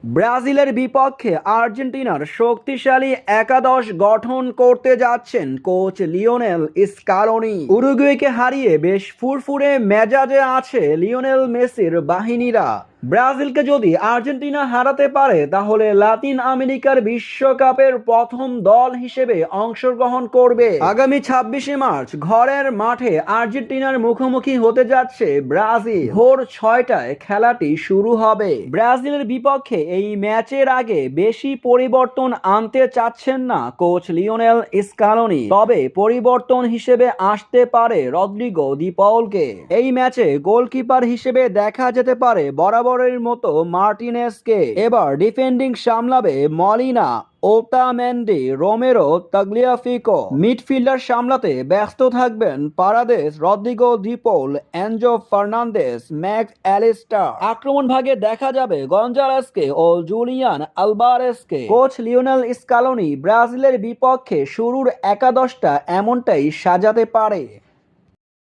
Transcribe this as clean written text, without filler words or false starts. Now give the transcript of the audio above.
ব্রাজিলের বিপক্ষে আর্জেন্টিনার শক্তিশালী একাদশ গঠন করতে যাচ্ছেন কোচ লিওনেল স্কালোনি। উরুগুয়েকে হারিয়ে বেশ ফুরফুরে মেজাজে আছে লিওনেল মেসির বাহিনীরা। ব্রাজিলকে যদি আর্জেন্টিনা হারাতে পারে তাহলে লাতিন আমেরিকার বিশ্বকাপের প্রথম দল হিসেবে অংশগ্রহণ করবে। আগামী 26শে মার্চ ঘরের মাঠে আর্জেন্টিনার মুখোমুখি হতে যাচ্ছে ব্রাজিল। ভোর 6টায় খেলাটি শুরু হবে। ব্রাজিলের বিপক্ষে এই ম্যাচের আগে বেশি পরিবর্তন আনতে চাচ্ছেন না কোচ লিওনেল স্কালোনি, তবে পরিবর্তন হিসেবে আসতে পারে রদ্রিগো দি পলকে। এই ম্যাচে গোলকিপার হিসেবে দেখা যেতে পারে বরাবরের মতো মার্টিনেজকে। এবার ডিফেন্ডিং সামলাবে Molina, Otamendi, Romero, Tagliafico. Midfielder সামলাতে ব্যস্ত থাকবেন Paredes, Rodrigo De Paul, Enzo Fernandez, Mac Allister. আক্রমণ ভাগে দেখা যাবে গঞ্জালেসকে ও জুলিয়ান আলভারেজকে। কোচ লিওনেল স্কালোনি ব্রাজিলের বিপক্ষে শুরুর একাদশটা এমনটাই সাজাতে পারে।